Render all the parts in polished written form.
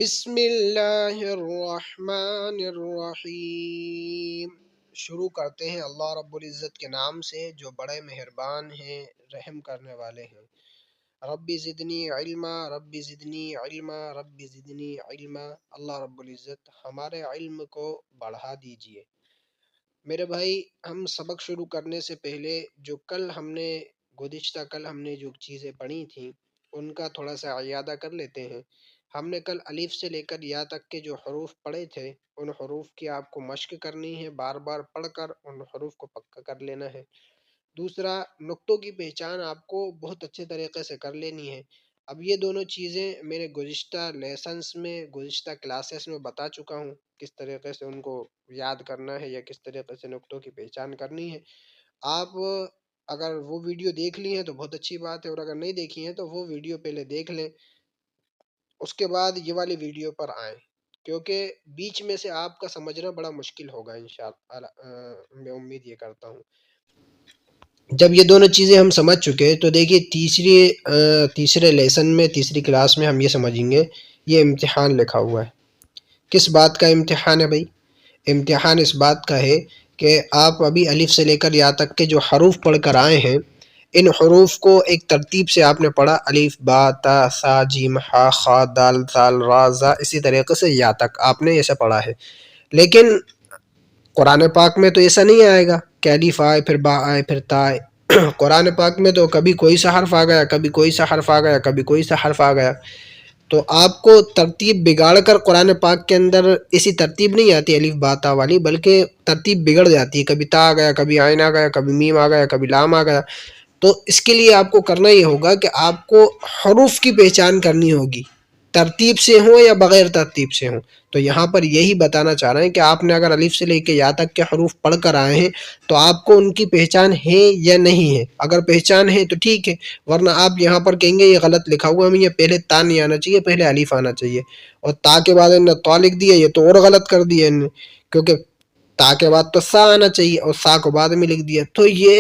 بسم اللہ الرحمن الرحیم۔ شروع کرتے ہیں اللہ رب العزت کے نام سے جو بڑے مہربان ہیں، رحم کرنے والے ہیں۔ رب زدنی علما، رب زدنی علما، رب زدنی علما۔ اللہ رب العزت ہمارے علم کو بڑھا دیجئے۔ میرے بھائی، ہم سبق شروع کرنے سے پہلے جو گزشتہ کل ہم نے جو چیزیں پڑھی تھیں ان کا تھوڑا سا اعادہ کر لیتے ہیں۔ ہم نے کل الف سے لے کر یا تک کے جو حروف پڑھے تھے ان حروف کی آپ کو مشق کرنی ہے، بار بار پڑھ کر ان حروف کو پکا کر لینا ہے۔ دوسرا، نقطوں کی پہچان آپ کو بہت اچھے طریقے سے کر لینی ہے۔ اب یہ دونوں چیزیں میں نے گزشتہ کلاسز میں بتا چکا ہوں، کس طریقے سے ان کو یاد کرنا ہے یا کس طریقے سے نقطوں کی پہچان کرنی ہے۔ آپ اگر وہ ویڈیو دیکھ لی ہیں تو بہت اچھی بات ہے، اور اگر نہیں دیکھی ہیں تو وہ ویڈیو پہلے دیکھ لیں، اس کے بعد یہ والی ویڈیو پر آئیں، کیونکہ بیچ میں سے آپ کا سمجھنا بڑا مشکل ہوگا انشاءاللہ۔ میں امید یہ کرتا ہوں جب یہ دونوں چیزیں ہم سمجھ چکے تو دیکھیے تیسرے لیسن میں، تیسری کلاس میں ہم یہ سمجھیں گے، یہ امتحان لکھا ہوا ہے۔ کس بات کا امتحان ہے بھائی؟ امتحان اس بات کا ہے کہ آپ ابھی الف سے لے کر یا تک کے جو حروف پڑھ کر آئے ہیں، ان حروف کو ایک ترتیب سے آپ نے پڑھا، الف با تا سا جیم ہا خا دال ذال را زا، اسی طریقے سے یا تک آپ نے ایسا پڑھا ہے۔ لیکن قرآن پاک میں تو ایسا نہیں آئے گا کہ الف آئے پھر با آئے پھر تا آئے۔ قرآن پاک میں تو کبھی کوئی سا حرف آ گیا، کبھی کوئی سا حرف آ گیا، کبھی کوئی سا حرف آ گیا۔ تو آپ کو ترتیب بگاڑ کر قرآن پاک کے اندر ایسی ترتیب نہیں آتی الف با تا والی، بلکہ ترتیب بگڑ جاتی ہے، کبھی تا آ گیا، کبھی عین آ گیا، کبھی میم آ گیا، کبھی لام آ گیا۔ تو اس کے لیے آپ کو کرنا یہ ہوگا کہ آپ کو حروف کی پہچان کرنی ہوگی، ترتیب سے ہوں یا بغیر ترتیب سے ہوں۔ تو یہاں پر یہی بتانا چاہ رہے ہیں کہ آپ نے اگر الف سے لے کے یا تک کے حروف پڑھ کر آئے ہیں تو آپ کو ان کی پہچان ہے یا نہیں ہے۔ اگر پہچان ہے تو ٹھیک ہے، ورنہ آپ یہاں پر کہیں گے یہ غلط لکھا ہوا ہے، یہ پہلے تا نہیں آنا چاہیے، پہلے الف آنا چاہیے، اور تا کے بعد انہوں نے تو لکھ دیا، یہ تو اور غلط کر دیا انہوں نے، کیونکہ تا کے بعد تو سا آنا چاہیے اور سا کو بعد میں لکھ دیا۔ تو یہ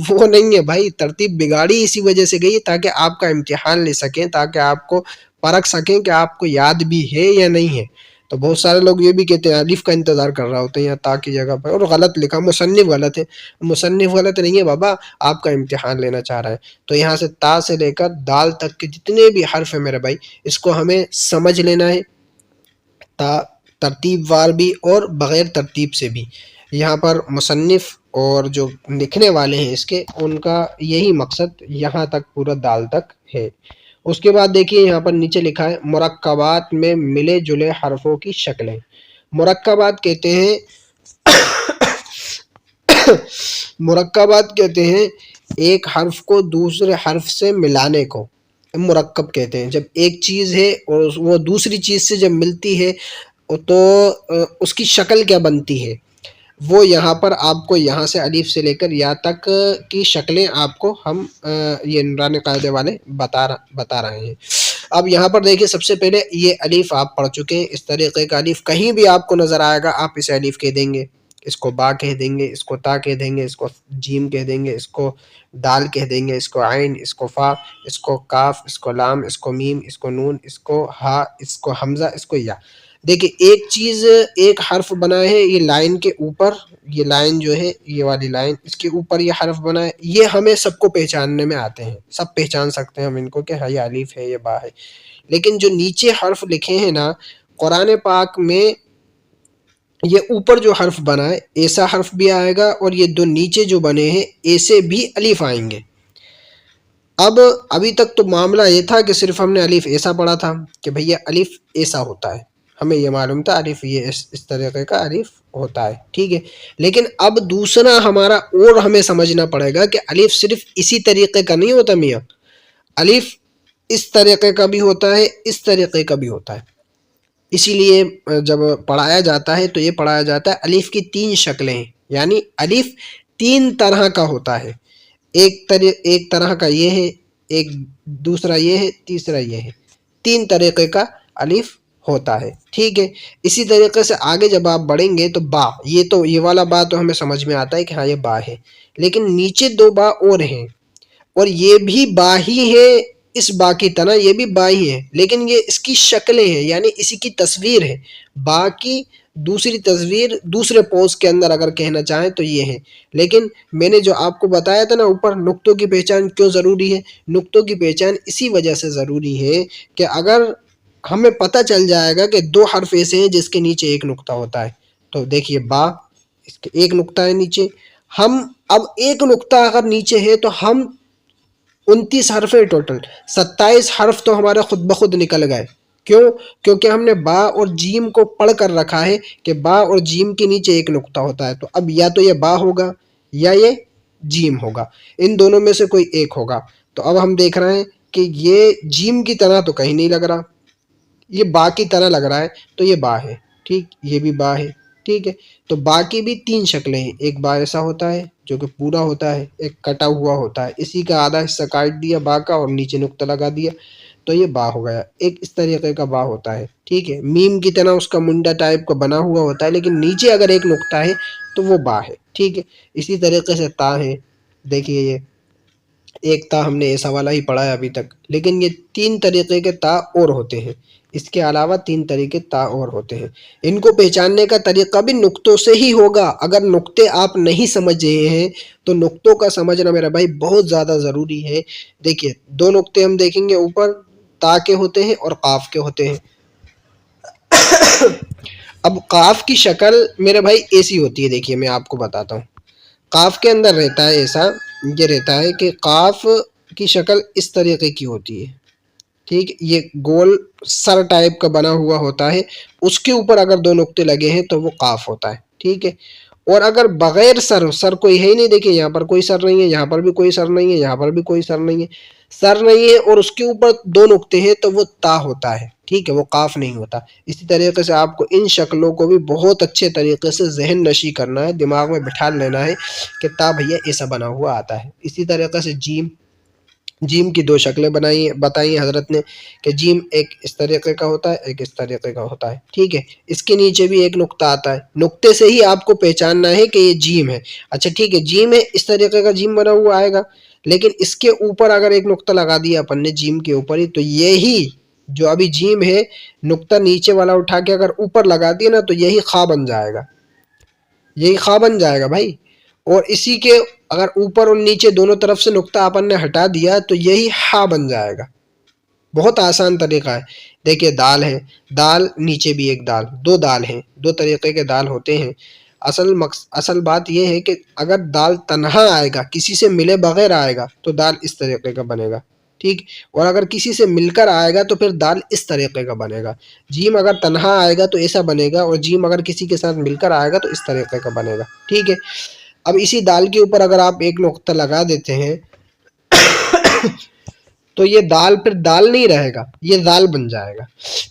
وہ نہیں ہے بھائی، ترتیب بگاڑی اسی وجہ سے گئی تاکہ آپ کا امتحان لے سکیں، تاکہ آپ کو پرکھ سکیں کہ آپ کو یاد بھی ہے یا نہیں ہے۔ تو بہت سارے لوگ یہ بھی کہتے ہیں الف کا انتظار کر رہا ہوتے ہیں یا تا کی جگہ پر، اور غلط لکھا، مصنف غلط ہے۔ مصنف غلط نہیں ہے بابا، آپ کا امتحان لینا چاہ رہا ہے۔ تو یہاں سے تا سے لے کر دال تک کے جتنے بھی حرف ہیں میرے بھائی، اس کو ہمیں سمجھ لینا ہے، ترتیب وار بھی اور بغیر ترتیب سے بھی۔ یہاں پر مصنف اور جو لکھنے والے ہیں اس کے، ان کا یہی مقصد یہاں تک پورا دال تک ہے۔ اس کے بعد دیکھیے یہاں پر نیچے لکھا ہے مرکبات میں ملے جلے حرفوں کی شکلیں۔ مرکبات کہتے ہیں مرکبات کہتے ہیں ایک حرف کو دوسرے حرف سے ملانے کو مرکب کہتے ہیں۔ جب ایک چیز ہے اور وہ دوسری چیز سے جب ملتی ہے تو اس کی شکل کیا بنتی ہے، وہ یہاں پر آپ کو یہاں سے الف سے لے کر یا تک کی شکلیں آپ کو ہم یہ نورانی قاعدے والے بتا رہے ہیں۔ اب یہاں پر دیکھیں، سب سے پہلے یہ الف آپ پڑھ چکے ہیں، اس طریقے کا الف کہیں بھی آپ کو نظر آئے گا آپ اسے الف کہہ دیں گے، اس کو با کہہ دیں گے، اس کو تا کہہ دیں گے، اس کو جیم کہہ دیں گے، اس کو دال کہہ دیں گے، اس کو عین، اس کو فا، اس کو کاف، اس کو لام، اس کو میم، اس کو نون، اس کو ہا، اس کو حمزہ، اس کو یا۔ دیکھیں ایک چیز، ایک حرف بنا ہے، یہ لائن کے اوپر، یہ لائن جو ہے یہ والی لائن، اس کے اوپر یہ حرف بنا ہے، یہ ہمیں سب کو پہچاننے میں آتے ہیں، سب پہچان سکتے ہیں ہم ان کو کہ یہ الف ہے، یہ با ہے۔ لیکن جو نیچے حرف لکھے ہیں نا قرآن پاک میں، یہ اوپر جو حرف بنا ہے ایسا حرف بھی آئے گا، اور یہ دو نیچے جو بنے ہیں ایسے بھی الف آئیں گے۔ ابھی تک تو معاملہ یہ تھا کہ صرف ہم نے الف ایسا پڑھا تھا کہ بھئی الف ایسا ہوتا ہے، ہمیں یہ معلوم تھا الف یہ اس طریقے کا الف ہوتا ہے، ٹھیک ہے۔ لیکن اب دوسرا ہمارا اور ہمیں سمجھنا پڑے گا کہ الف صرف اسی طریقے کا نہیں ہوتا میاں، الف اس طریقے کا بھی ہوتا ہے، اس طریقے کا بھی ہوتا ہے۔ اسی لیے جب پڑھایا جاتا ہے تو یہ پڑھایا جاتا ہے الف کی تین شکلیں ہیں، یعنی الف تین طرح کا ہوتا ہے، ایک طرح کا یہ ہے، ایک دوسرا یہ ہے، تیسرا یہ ہے، تین طریقے کا الف ہوتا ہے، ٹھیک ہے۔ اسی طریقے سے آگے جب آپ بڑھیں گے تو با، یہ والا با تو ہمیں سمجھ میں آتا ہے کہ ہاں یہ با ہے، لیکن نیچے دو با اور ہیں، اور یہ بھی با ہی ہے، اس با کی طرح یہ بھی با ہی ہے، لیکن یہ اس کی شکلیں ہیں، یعنی اسی کی تصویر ہے۔ با کی دوسری تصویر دوسرے پوز کے اندر اگر کہنا چاہیں تو یہ ہے۔ لیکن میں نے جو آپ کو بتایا تھا نا اوپر، نقطوں کی پہچان کیوں ضروری ہے؟ نقطوں کی پہچان اسی وجہ سے ضروری ہے کہ اگر ہمیں پتہ چل جائے گا کہ دو حرف ایسے ہیں جس کے نیچے ایک نقطہ ہوتا ہے، تو دیکھیے با، اس کے ایک نقطہ ہے نیچے، ہم اب ایک نقطہ اگر نیچے ہے تو ہم 29 حرف ہیں ٹوٹل، 27 حرف تو ہمارے خود بخود نکل گئے۔ کیوں؟ کیونکہ ہم نے با اور جیم کو پڑھ کر رکھا ہے کہ با اور جیم کے نیچے ایک نقطہ ہوتا ہے، تو اب یا تو یہ با ہوگا یا یہ جیم ہوگا، ان دونوں میں سے کوئی ایک ہوگا۔ تو اب ہم دیکھ رہے ہیں کہ یہ جیم کی طرح تو کہیں نہیں لگ رہا، یہ با کی طرح لگ رہا ہے، تو یہ با ہے، ٹھیک، یہ بھی با ہے، ٹھیک ہے۔ تو با کی بھی تین شکلیں ہیں، ایک با ایسا ہوتا ہے جو کہ پورا ہوتا ہے، ایک کٹا ہوا ہوتا ہے، اسی کا آدھا حصہ کاٹ دیا با کا اور نیچے نقطہ لگا دیا تو یہ با ہو گیا۔ ایک اس طریقے کا با ہوتا ہے، ٹھیک ہے، میم کی طرح اس کا منڈا ٹائپ کا بنا ہوا ہوتا ہے، لیکن نیچے اگر ایک نقطہ ہے تو وہ با ہے، ٹھیک ہے۔ اسی طریقے سے تا ہے، دیکھیے یہ ایک تا ہم نے ایسا والا ہی پڑھا ہے ابھی تک، لیکن یہ تین طریقے کے تا اور ہوتے ہیں، اس کے علاوہ تین طریقے تا اور ہوتے ہیں۔ ان کو پہچاننے کا طریقہ بھی نقطوں سے ہی ہوگا۔ اگر نقطے آپ نہیں سمجھ رہے ہیں تو نقطوں کا سمجھنا میرا بھائی بہت زیادہ ضروری ہے۔ دیکھیے دو نقطے ہم دیکھیں گے، اوپر تا کے ہوتے ہیں اور قاف کے ہوتے ہیں۔ اب قاف کی شکل میرے بھائی ایسی ہوتی ہے، دیکھیے میں آپ کو بتاتا ہوں۔ قاف کے اندر رہتا ہے ایسا، یہ رہتا ہے کہ قاف کی شکل اس طریقے کی ہوتی ہے، ٹھیک، یہ گول سر ٹائپ کا بنا ہوا ہوتا ہے، اس کے اوپر اگر دو نقطے لگے ہیں تو وہ قاف ہوتا ہے، ٹھیک ہے۔ اور اگر بغیر سر کوئی ہے ہی نہیں، دیکھیں یہاں پر کوئی سر نہیں ہے، یہاں پر بھی کوئی سر نہیں ہے، یہاں پر بھی کوئی سر نہیں ہے، سر نہیں ہے اور اس کے اوپر دو نقطے ہیں تو وہ تا ہوتا ہے، ٹھیک ہے، وہ قاف نہیں ہوتا۔ اسی طریقے سے آپ کو ان شکلوں کو بھی بہت اچھے طریقے سے ذہن نشی کرنا ہے، دماغ میں بٹھا لینا ہے کہ تا بھیا ایسا بنا ہوا آتا ہے۔ اسی طریقے سے جیم، جیم کی دو شکلیں بتائی حضرت نے کہ جیم ایک اس طریقے کا ہوتا ہے، ایک اس طریقے کا ہوتا ہے، ٹھیک ہے۔ اس کے نیچے بھی ایک نقطہ آتا ہے، نقطے سے ہی آپ کو پہچاننا ہے کہ یہ جیم ہے۔ اچھا ٹھیک ہے، جیم ہے، اس طریقے کا جیم بنا ہوا آئے گا، لیکن اس کے اوپر اگر ایک نقطہ لگا دیا اپن نے جیم کے اوپر ہی، تو یہی جو ابھی جیم ہے نقطہ نیچے والا اٹھا کے اگر اوپر لگا دیا نا تو یہی خا بن جائے گا، یہی خا بن جائے گا بھائی۔ اور اسی کے اگر اوپر اور نیچے دونوں طرف سے نقطہ اپن نے ہٹا دیا تو یہی ہا بن جائے گا۔ بہت آسان طریقہ ہے۔ دیکھیے دال ہے، دال نیچے بھی ایک دال، دو دال ہیں، دو طریقے کے دال ہوتے ہیں۔ اصل بات یہ ہے کہ اگر دال تنہا آئے گا، کسی سے ملے بغیر آئے گا تو دال اس طریقے کا بنے گا، ٹھیک، اور اگر کسی سے مل کر آئے گا تو پھر دال اس طریقے کا بنے گا۔ جیم اگر تنہا آئے گا تو ایسا بنے گا، اور جیم اگر کسی کے ساتھ مل کر آئے گا تو اس طریقے کا بنے گا، ٹھیک ہے۔ اب اسی دال کے اوپر اگر آپ ایک نقطہ لگا دیتے ہیں تو یہ دال پھر دال نہیں رہے گا، یہ دال بن جائے گا۔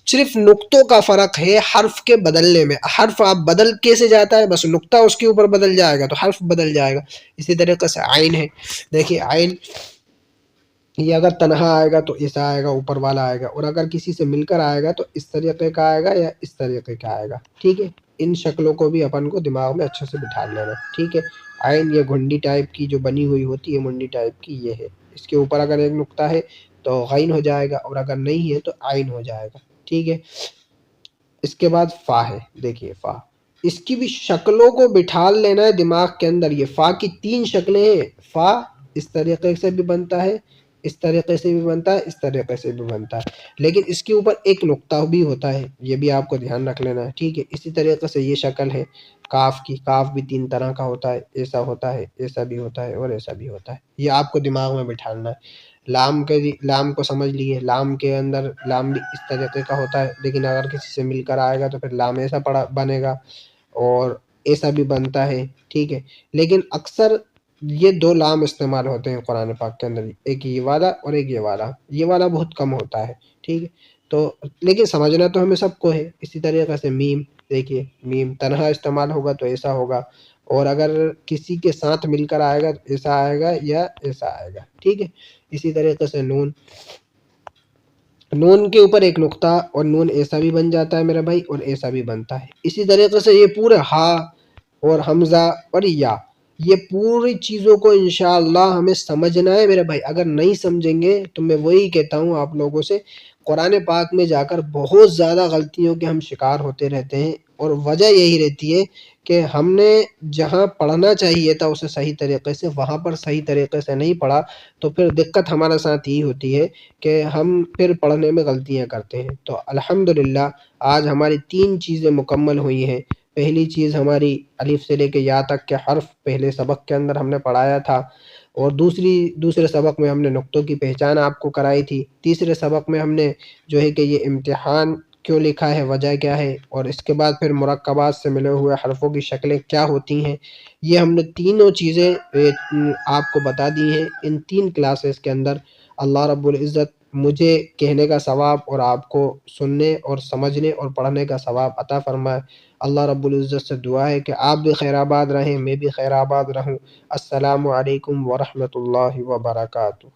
صرف نقطوں کا فرق ہے حرف کے بدلنے میں، حرف آپ بدل کیسے جاتا ہے، بس نقطہ اس کے اوپر بدل جائے گا تو حرف بدل جائے گا۔ اسی طریقے سے عین ہے، دیکھیے عین یہ اگر تنہا آئے گا تو ایسا آئے گا، اوپر والا آئے گا، اور اگر کسی سے مل کر آئے گا تو اس طریقے کا آئے گا یا اس طریقے کا آئے گا، ٹھیک ہے۔ ان شکلوں کو بھی اپن کو دماغ میں اچھے سے بٹھا لینا، ٹھیک ہے۔ عین یہ گھنڈی ٹائپ کی جو بنی ہوئی ہوتی ہے، منڈی ٹائپ کی، یہ ہے، اس کے اوپر اگر ایک نقطہ ہے تو غین ہو جائے گا، اور اگر نہیں ہے تو عین ہو جائے گا، ٹھیک ہے۔ اس کے بعد فا ہے، دیکھیے فا، اس کی بھی شکلوں کو بٹھا لینا ہے دماغ کے اندر۔ یہ فا کی تین شکلیں ہیں، فا اس طریقے سے بھی بنتا ہے، اس طریقے سے بھی بنتا ہے، اس طریقے سے بھی بنتا ہے، لیکن اس کے اوپر ایک نقطہ بھی ہوتا ہے، یہ بھی آپ کو دھیان رکھ لینا ہے، ٹھیک ہے۔ اسی طریقے سے یہ شکل ہے کاف کی، کاف بھی تین طرح کا ہوتا ہے، ایسا ہوتا ہے، ایسا بھی ہوتا ہے، اور ایسا بھی ہوتا ہے، یہ آپ کو دماغ میں بٹھانا ہے۔ لام کو سمجھ لیے، لام کے اندر لام بھی اس طریقے کا ہوتا ہے، لیکن اگر کسی سے مل کر آئے گا تو پھر لام ایسا بنے گا، اور ایسا بھی بنتا ہے، ٹھیک ہے۔ لیکن اکثر یہ دو لام استعمال ہوتے ہیں قرآن پاک کے اندر، ایک یہ والا اور ایک یہ والا بہت کم ہوتا ہے، ٹھیک ہے۔ تو لیکن سمجھنا تو ہمیں سب کو ہے۔ اسی طریقے سے میم، دیکھیے میم تنہا استعمال ہوگا تو ایسا ہوگا، اور اگر کسی کے ساتھ مل کر آئے گا تو ایسا آئے گا یا ایسا آئے گا، ٹھیک ہے۔ اسی طریقے سے نون، نون کے اوپر ایک نقطہ، اور نون ایسا بھی بن جاتا ہے میرا بھائی، اور ایسا بھی بنتا ہے۔ اسی طریقے سے یہ پورے ہا اور حمزہ اور یا، یہ پوری چیزوں کو انشاءاللہ ہمیں سمجھنا ہے میرے بھائی. اگر نہیں سمجھیں گے تو میں وہی کہتا ہوں آپ لوگوں سے، قرآن پاک میں جا کر بہت زیادہ غلطیوں کے ہم شکار ہوتے رہتے ہیں، اور وجہ یہی رہتی ہے کہ ہم نے جہاں پڑھنا چاہیے تھا اسے صحیح طریقے سے، وہاں پر صحیح طریقے سے نہیں پڑھا، تو پھر دقت ہمارے ساتھ یہ ہوتی ہے کہ ہم پھر پڑھنے میں غلطیاں کرتے ہیں. تو الحمدللہ آج ہماری 3 چیزیں مکمل ہوئی ہیں. پہلی چیز ہماری الف سے لے کے یا تک کے حرف پہلے سبق کے اندر ہم نے پڑھایا تھا، اور دوسرے سبق میں ہم نے نقطوں کی پہچان آپ کو کرائی تھی. تیسرے سبق میں ہم نے جو ہے کہ یہ امتحان کیوں لکھا ہے، وجہ کیا ہے، اور اس کے بعد پھر مرکبات سے ملے ہوئے حرفوں کی شکلیں کیا ہوتی ہیں، یہ ہم نے تینوں چیزیں آپ کو بتا دی ہیں. ان 3 کلاسز کے اندر اللہ رب العزت مجھے کہنے کا ثواب اور آپ کو سننے اور سمجھنے اور پڑھنے کا ثواب عطا فرمائے. اللہ رب العزت سے دعا ہے کہ آپ بھی خیر آباد رہیں، میں بھی خیر آباد رہوں. السلام علیکم ورحمۃ اللہ وبرکاتہ.